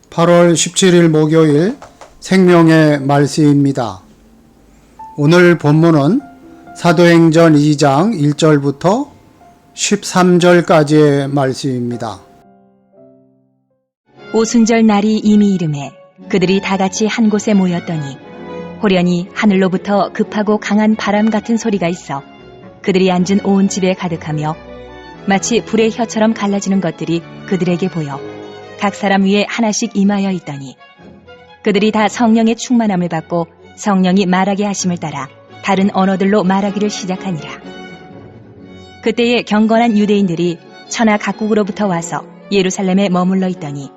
(8월 17일) 목요일 생명의 말씀입니다. 오늘 본문은 사도행전 2장 1절부터 13절까지의 말씀입니다. 오순절 날이 이미 이름에 그들이 다 같이 한 곳에 모였더니 호련히 하늘로부터 급하고 강한 바람 같은 소리가 있어 그들이 앉은 온 집에 가득하며 마치 불의 혀처럼 갈라지는 것들이 그들에게 보여 각 사람 위에 하나씩 임하여 있더니 그들이 다 성령의 충만함을 받고 성령이 말하게 하심을 따라 다른 언어들로 말하기를 시작하니라. 그때에 경건한 유대인들이 천하 각국으로부터 와서 예루살렘에 머물러 있더니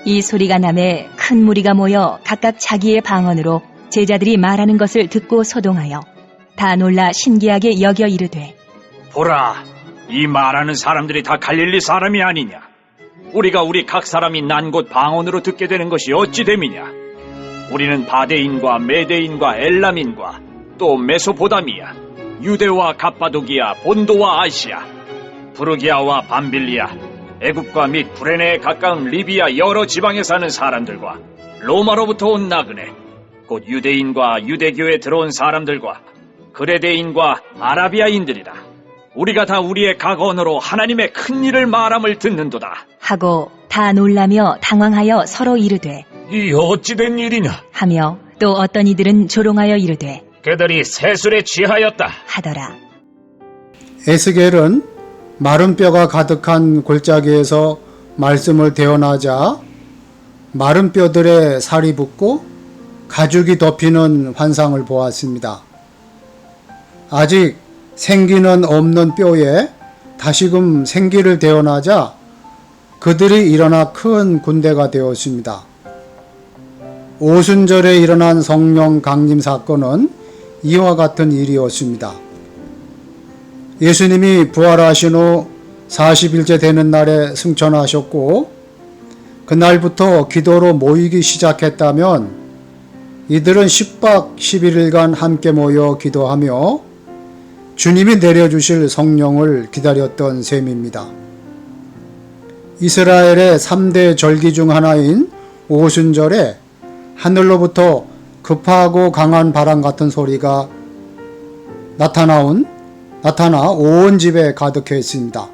이 소리가 나매 큰 무리가 모여 각각 자기의 방언으로 제자들이 말하는 것을 듣고 소동하여 다 놀라 신기하게 여겨 이르되, 보라, 이 말하는 사람들이 다 갈릴리 사람이 아니냐? 우리가 우리 각 사람이 난 곳 방언으로 듣게 되는 것이 어찌 됨이냐? 우리는 바데인과 메데인과 엘람인과 또 메소포다미아, 유대와 갑바도기아, 본도와 아시아, 부르기아와 밤빌리아, 애굽과 및 구레네에 가까운 리비아 여러 지방에 사는 사람들과 로마로부터 온 나그네, 곧 유대인과 유대교에 들어온 사람들과 그레데인과 아라비아인들이라. 우리가 다 우리의 각 언어로 하나님의 큰 일을 말함을 듣는도다 하고 다 놀라며 당황하여 서로 이르되, 이 어찌 된 일이냐? 하며 또 어떤 이들은 조롱하여 이르되, 그들이 세술에 취하였다 하더라. 에스겔은 마른 뼈가 가득한 골짜기에서 말씀을 대언하자 마른 뼈들의 살이 붙고 가죽이 덮이는 환상을 보았습니다. 아직 생기는 없는 뼈에 다시금 생기를 대언하자 그들이 일어나 큰 군대가 되었습니다. 오순절에 일어난 성령 강림 사건은 이와 같은 일이었습니다. 예수님이 부활하신 후 40일째 되는 날에 승천하셨고 그날부터 기도로 모이기 시작했다면 이들은 10박 11일간 함께 모여 기도하며 주님이 내려주실 성령을 기다렸던 셈입니다. 이스라엘의 3대 절기 중 하나인 오순절에 하늘로부터 급하고 강한 바람 같은 소리가 나타나 온 집에 가득했습니다.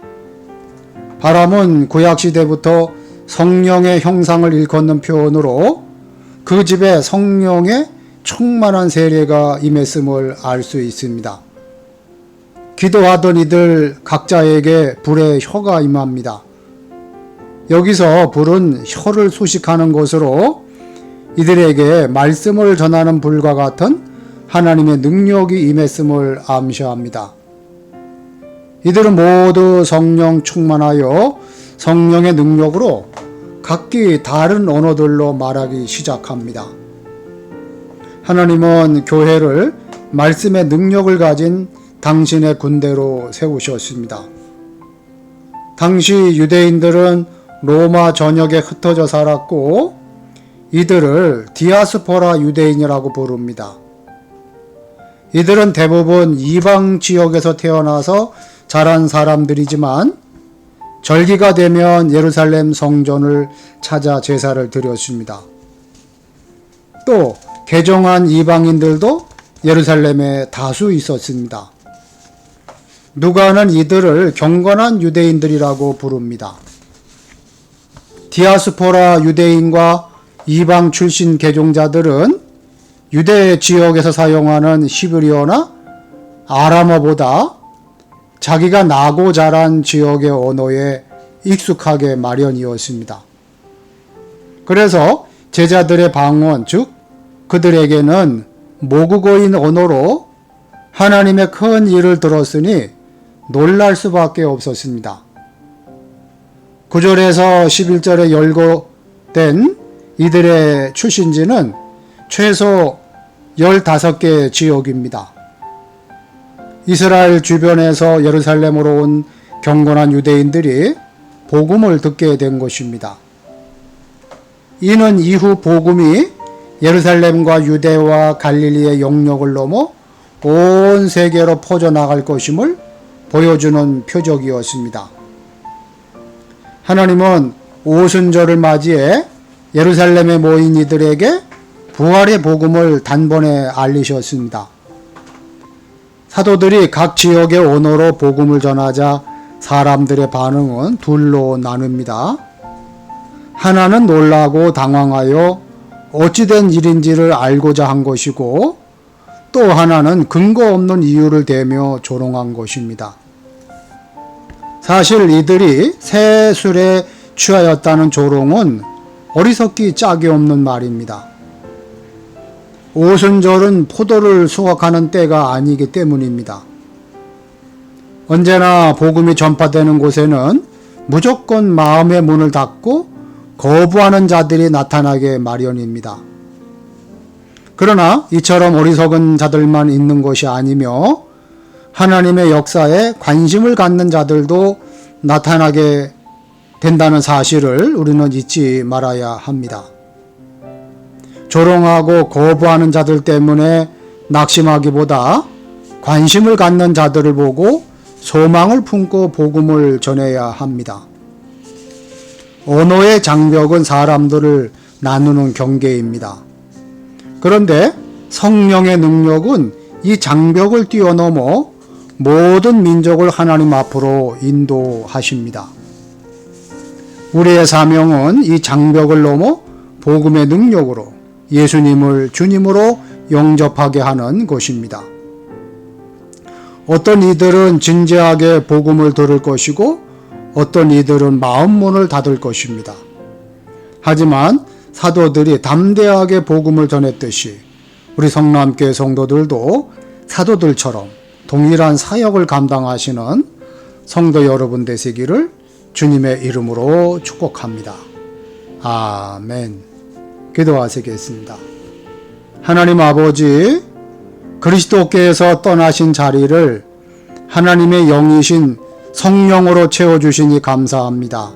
바람은 구약시대부터 성령의 형상을 일컫는 표현으로 그 집에 성령의 충만한 세례가 임했음을 알 수 있습니다. 기도하던 이들 각자에게 불의 혀가 임합니다. 여기서 불은 혀를 수식하는 것으로 이들에게 말씀을 전하는 불과 같은 하나님의 능력이 임했음을 암시합니다. 이들은 모두 성령 충만하여 성령의 능력으로 각기 다른 언어들로 말하기 시작합니다. 하나님은 교회를 말씀의 능력을 가진 당신의 군대로 세우셨습니다. 당시 유대인들은 로마 전역에 흩어져 살았고 이들을 디아스포라 유대인이라고 부릅니다. 이들은 대부분 이방 지역에서 태어나서 자란 사람들이지만 절기가 되면 예루살렘 성전을 찾아 제사를 드렸습니다. 또 개종한 이방인들도 예루살렘에 다수 있었습니다. 누가는 이들을 경건한 유대인들이라고 부릅니다. 디아스포라 유대인과 이방 출신 개종자들은 유대 지역에서 사용하는 히브리어나 아람어보다 자기가 나고 자란 지역의 언어에 익숙하게 마련이었습니다. 그래서 제자들의 방언, 즉 그들에게는 모국어인 언어로 하나님의 큰 일을 들었으니 놀랄 수밖에 없었습니다. 9절에서 11절에 열거된 이들의 출신지는 최소 15개 지역입니다. 이스라엘 주변에서 예루살렘으로 온 경건한 유대인들이 복음을 듣게 된 것입니다. 이는 이후 복음이 예루살렘과 유대와 갈릴리의 영역을 넘어 온 세계로 퍼져나갈 것임을 보여주는 표적이었습니다. 하나님은 오순절을 맞이해 예루살렘에 모인 이들에게 부활의 복음을 단번에 알리셨습니다. 사도들이 각 지역의 언어로 복음을 전하자 사람들의 반응은 둘로 나눕니다. 하나는 놀라고 당황하여 어찌된 일인지를 알고자 한 것이고, 또 하나는 근거 없는 이유를 대며 조롱한 것입니다. 사실 이들이 새 술에 취하였다는 조롱은 어리석기 짝이 없는 말입니다. 오순절은 포도를 수확하는 때가 아니기 때문입니다. 언제나 복음이 전파되는 곳에는 무조건 마음의 문을 닫고 거부하는 자들이 나타나게 마련입니다. 그러나 이처럼 어리석은 자들만 있는 것이 아니며 하나님의 역사에 관심을 갖는 자들도 나타나게 된다는 사실을 우리는 잊지 말아야 합니다. 조롱하고 거부하는 자들 때문에 낙심하기보다 관심을 갖는 자들을 보고 소망을 품고 복음을 전해야 합니다. 언어의 장벽은 사람들을 나누는 경계입니다. 그런데 성령의 능력은 이 장벽을 뛰어넘어 모든 민족을 하나님 앞으로 인도하십니다. 우리의 사명은 이 장벽을 넘어 복음의 능력으로 예수님을 주님으로 영접하게 하는 것입니다. 어떤 이들은 진지하게 복음을 들을 것이고 어떤 이들은 마음문을 닫을 것입니다. 하지만 사도들이 담대하게 복음을 전했듯이 우리 성남교회 성도들도 사도들처럼 동일한 사역을 감당하시는 성도 여러분 되시기를 주님의 이름으로 축복합니다. 아멘. 기도하시겠습니다. 하나님 아버지, 그리스도께서 떠나신 자리를 하나님의 영이신 성령으로 채워주시니 감사합니다.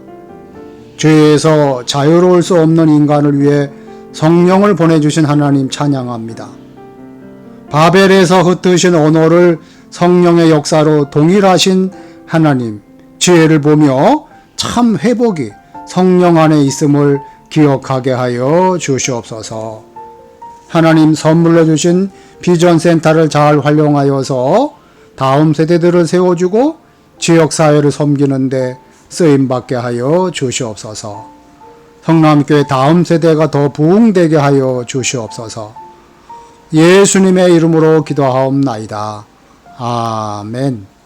죄에서 자유로울 수 없는 인간을 위해 성령을 보내주신 하나님 찬양합니다. 바벨에서 흩으신 언어를 성령의 역사로 동일하신 하나님, 지혜를 보며 참 회복이 성령 안에 있음을 기억하게 하여 주시옵소서. 하나님 선물로 주신 비전센터를 잘 활용하여서 다음 세대들을 세워주고 지역사회를 섬기는데 쓰임받게 하여 주시옵소서. 성남교회 다음 세대가 더 부흥되게 하여 주시옵소서. 예수님의 이름으로 기도하옵나이다. 아멘.